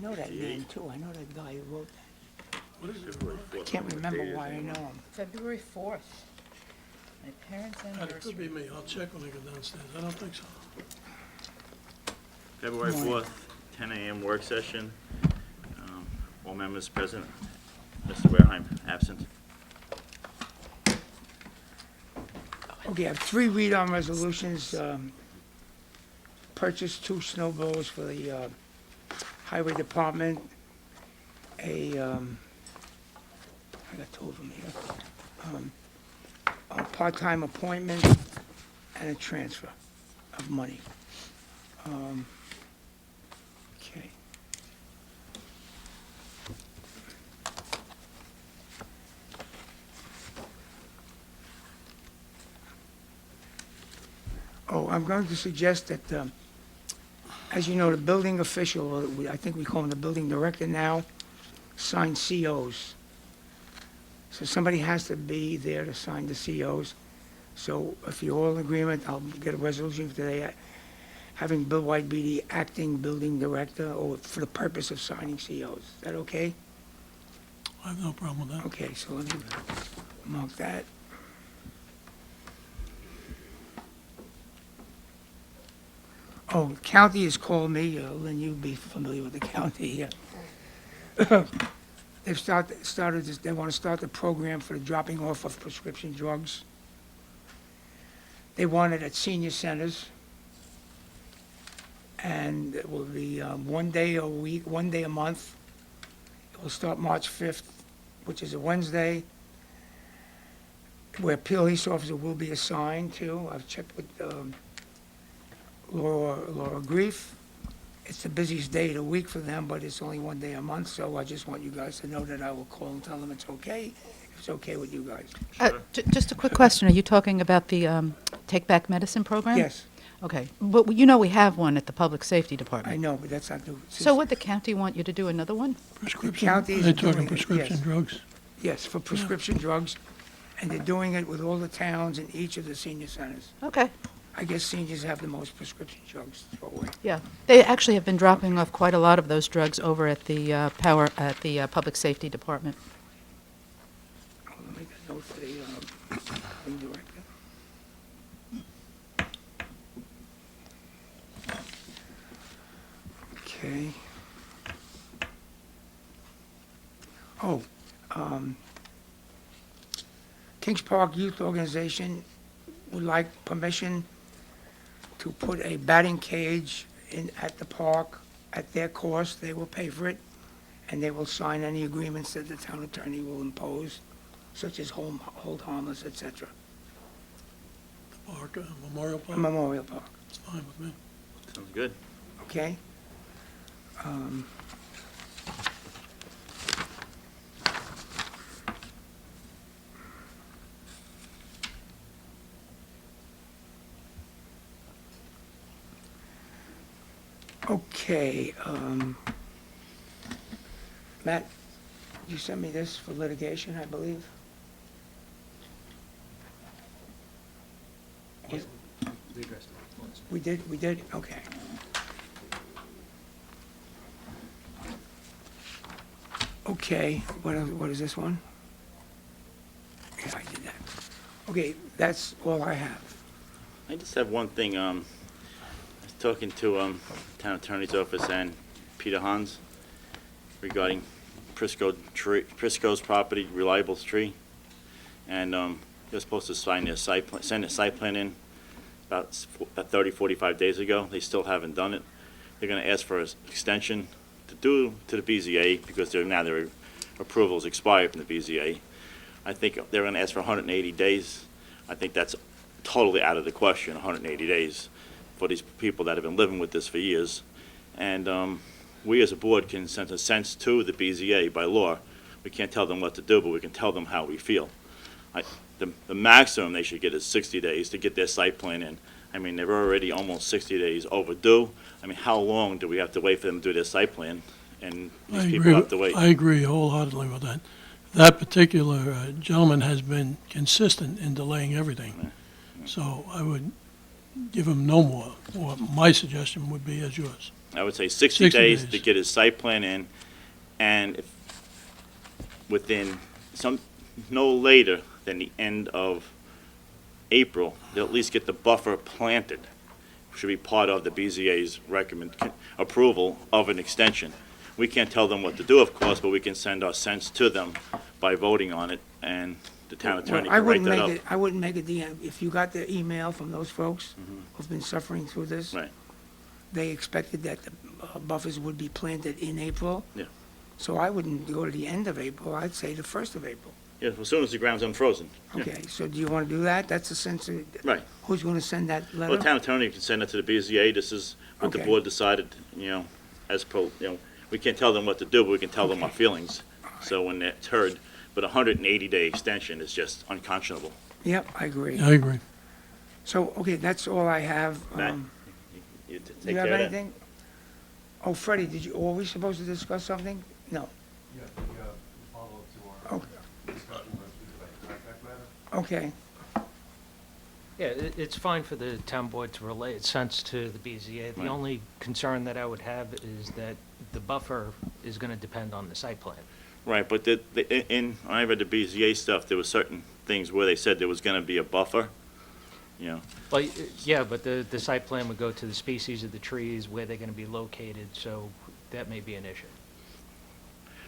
know that name too. I know that guy who wrote that. What is it? I can't remember why I know him. February 4th. My parents' It anniversary. could be me. I'll check when I go downstairs. I don't think so. February Morning. 4th, 10 a.m. work session. All members present. Mr. Wareheim, absent. Okay, I have 3 read-on resolutions. Purchase 2 snow blowers for the highway department. I got 2 of them here. A part-time appointment and a transfer of money. Okay. Oh, I'm going to suggest that, as you know, the building official, I think we call him the building director now, sign COs. So somebody has to be there to sign the COs. So if you're all in agreement, I'll get a resolution today, having Bill White be the acting building director, or for the purpose of signing COs. Is that okay? I have no problem with that. Okay, so let me mark that. Oh, the county has called me, Lynn, you'd be familiar with the county. They've started this, they want to start the program for the dropping off of prescription drugs. They want it at senior centers. And it will be 1 day a week, 1 day a month. It will start March 5th, which is a Wednesday, where police officer will be assigned to. I've checked with Laura Grief. It's the busiest day of the week for them, but it's only 1 day a month, so I just want you guys to know that I will call and tell them it's okay, if it's okay with you guys. Just a quick question. Are you talking about the Take Back Medicine program? Yes, Okay. But you know we have one at the Public Safety Department. I know, but that's not the. So would the county want you to do another one? Prescription, counties they're are doing talking it, prescription yes. drugs. Yes, for prescription drugs, and they're doing it with all the towns and each of the senior centers. Okay. I guess seniors have the most prescription drugs to throw away. Yeah. They actually have been dropping off quite a lot of those drugs over at the Public Safety Department. Hold on, make a note for the building director. Okay. Oh, Kings Park Youth Organization would like permission to put a batting cage in, at the park at their cost. They will pay for it, and they will sign any agreements that the town attorney will impose, such as hold harmless, et cetera. Park, Memorial Park, Memorial Park, it's fine with me. Sounds good. okay? Okay, Matt, you sent me this for litigation, I believe? We addressed it once. We did, okay. Okay, what is this one? Yeah, I did that. Okay, that's all I have. I just have one thing. I was talking to town attorney's office and Peter Hans regarding Prisco's property, Reliable's tree, and they're supposed to sign their send a site plan in about 30, 45 days ago. They still haven't done it. They're going to ask for an extension to do to the BZA because their approval's expired from the BZA. I think they're going to ask for 180 days. I think that's totally out of the question, 180 days, for these people that have been living with this for years. And we as a board can send a sense to the BZA by law. We can't tell them what to do, but we can tell them how we feel. The maximum they should get is 60 days to get their site plan in. I mean, they're already almost 60 days overdue. I mean, how long do we have to wait for them to do their site plan? And these people have to wait. I agree wholeheartedly with that. That particular gentleman has been consistent in delaying everything. So I would give him no more, or my suggestion would be as yours. I would say 60 60 days to days. get his site plan in, and if within no later than the end of April, they'll at least get the buffer planted. Should be part of the BZA's approval of an extension. We can't tell them what to do, of course, but we can send our sense to them by voting on it, and the town attorney Well, I can write wouldn't that make up. it, I wouldn't make it the end. If you got the email from those folks who've been suffering through this. Right. They expected that the buffers would be planted in April. Yeah. So I wouldn't go to the end of April, I'd say the 1st of April. Yeah, as soon as the ground's unfrozen. Yeah. Okay, so do you want to do that? That's the sense of. Right. Who's going to send that Well, letter? the town attorney can send it to the BZA. This is what the Okay. board decided, as we can't tell them what to do, but we can tell them our Okay. feelings. So when it's heard, but a 180-day extension is just unconscionable. Yep, I agree. I agree. So, okay, that's all I have. Matt, Do You take you care have of that. anything? Oh, Freddie, were we supposed to discuss something? No. Yeah, the follow-up to our Okay. discussion last week about the contract matter. Okay, Yeah, it's fine for the town board to relay its sense to the BZA. The Right. only concern that I would have is that the buffer is going to depend on the site plan. Right, but when I read the BZA stuff, there were certain things where they said there was gonna be a buffer, Well, yeah, but the site plan would go to the species of the trees, where they're going to be located, so that may be an issue.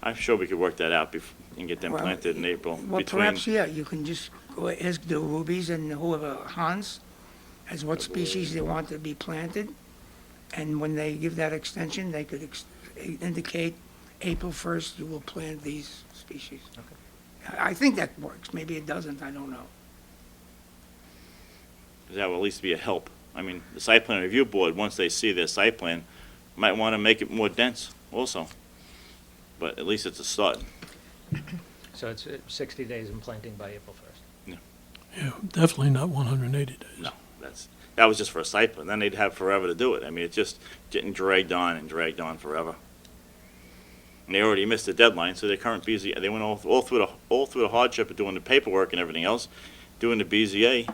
I'm sure we could work that out and get them Well, planted in April. well, between- perhaps, yeah, you can just go ask the Rubies and whoever, Hans, as what species they want to be planted. And when they give that extension, they could indicate April 1st, you will plant these species. I think that works. Maybe it doesn't, I don't know. That will at least be a help. I mean, the site plan review board, once they see their site plan, might want to make it more dense also. But at least it's a start. So it's 60 days in planting by April 1st. Yeah, definitely not 180 days. No, that was just for a site plan. Then they'd have forever to do it. I mean, it's just getting dragged on forever. And they already missed the deadline, so their current BZA, they went all through the hardship of doing the paperwork and everything else, doing the BZA,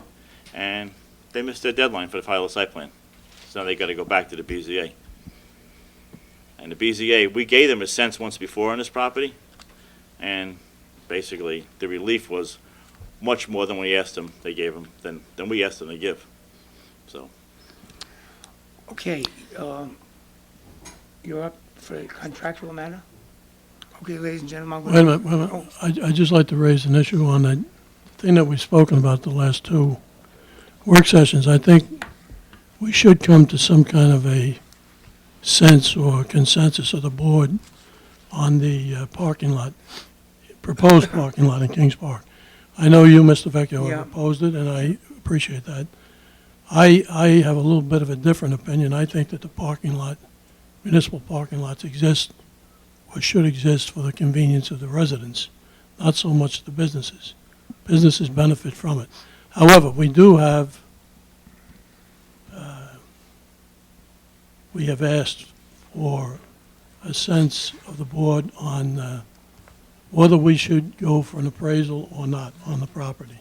and they missed their deadline for the file of site plan. So now they gotta go back to the BZA. And the BZA, we gave them a sense once before on this property, and basically, the relief was much more than we asked them, they gave them, than we asked them to give. So, Okay, you're up for a contractual matter? Okay, ladies and gentlemen, I'm Wait a gonna. minute, wait a minute. I'd just like to raise an issue on that thing that we've spoken about the last two work sessions. I think we should come to some kind of a sense or consensus of the board on the parking lot, proposed parking lot in Kings Park. I know you, Mr. Vecchio, Yeah. have opposed it, and I appreciate that. I have a little bit of a different opinion. I think that the parking lot, municipal parking lots exist or should exist for the convenience of the residents, not so much the businesses. Businesses benefit from it. However, we do have, we have asked for a sense of the board on whether we should go for an appraisal or not on the property.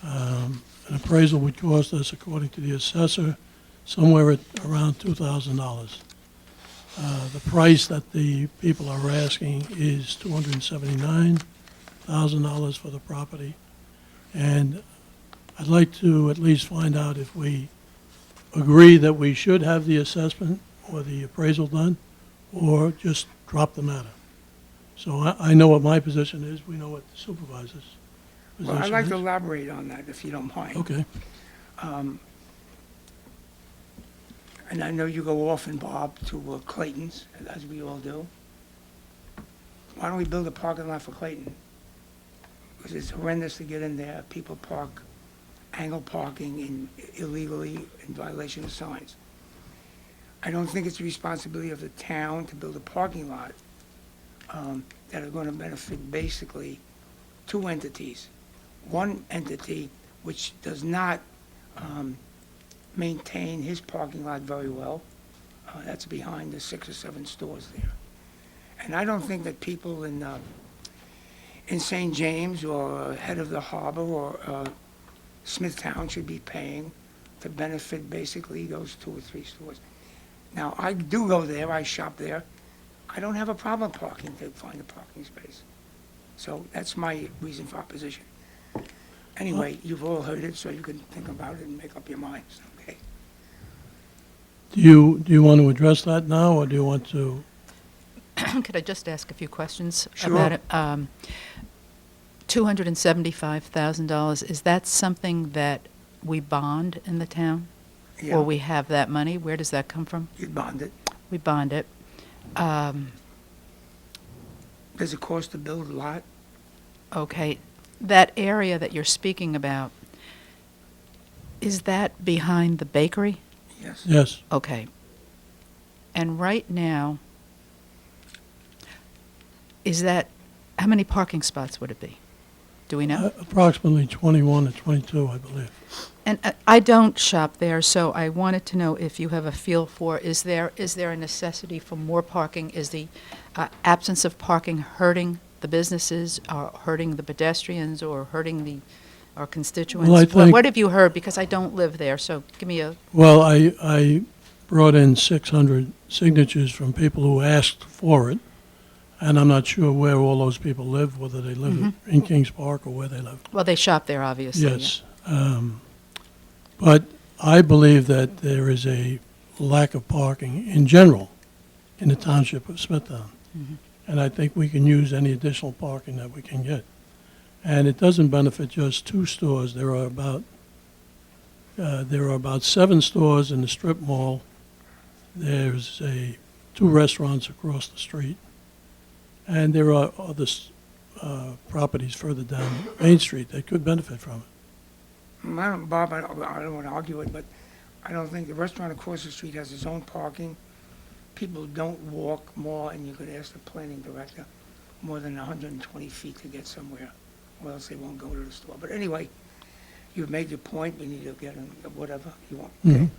An appraisal would cost us, according to the assessor, somewhere at around $2,000. The price that the people are asking is $279,000 for the property. And I'd like to at least find out if we agree that we should have the assessment or the appraisal done, or just drop the matter. So I know what my position is, we know what the supervisor's Well, I'd position like to is. elaborate on that, if you don't mind. Okay, And I know you go often, Bob, to Clayton's, as we all do. Why don't we build a parking lot for Clayton? Because it's horrendous to get in there. People park, angle parking illegally in violation of signs. I don't think it's the responsibility of the town to build a parking lot that are going to benefit basically two entities. One entity which does not maintain his parking lot very well. That's behind the 6 or 7 stores there. And I don't think that people in St. James or head of the harbor or Smithtown should be paying to benefit basically those 2 or 3 stores. Now, I do go there, I shop there. I don't have a problem parking to find a parking space. So that's my reason for opposition. Anyway, you've all heard it, so you can think about it and make up your minds, okay? Do you want to address that now, or do you want to? Could I just ask a few questions Sure. about it? $275,000, is that something that we bond in the town? Yeah, Or we have that money? Where does that come from? you'd bond it. We bond it. Does it cost to build a lot? Okay, that area that you're speaking about, is that behind the bakery? Yes. Yes. Okay. And right now, is that, how many parking spots would it be? Do we know? Approximately 21 to 22, I believe. And I don't shop there, so I wanted to know if you have a feel for, is there a necessity for more parking? Is the absence of parking hurting the businesses, or hurting the pedestrians, or hurting our constituents? Well, I think- What have you heard? Because I don't live there, so give me a, Well, I brought in 600 signatures from people who asked for it, and I'm not sure where all those people live, whether they live in Kings Park or where they live. well, they shop there, obviously. yeah. Yes. But I believe that there is a lack of parking in general in the township of Smithtown. And I think we can use any additional parking that we can get. And it doesn't benefit just 2 stores. There are about 7 stores in the strip mall. There's 2 restaurants across the street. And there are other properties further down Main Street that could benefit from it. Bob, I don't want to argue it, but I don't think the restaurant across the street has its own parking. People don't walk more, and you could ask the planning director, more than 120 feet to get somewhere, or else they won't go to the store. But anyway, you've made your point, we need to get whatever you want. Okay?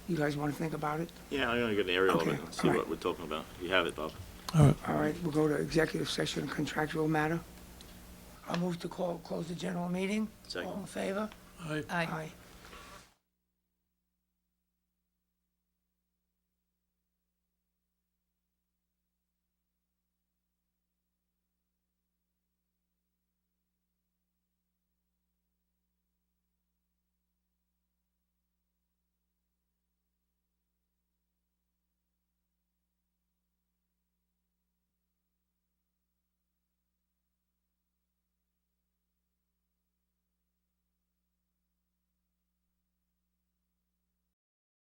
You guys want to think about it? Yeah, I'm gonna get an aerial of Okay, it and see all right. what we're talking about. You have it, Bob. All right. All right, we'll go to executive session, contractual matter. I'll move to close the general meeting. Second. All in favor? Aye. Aye. Aye.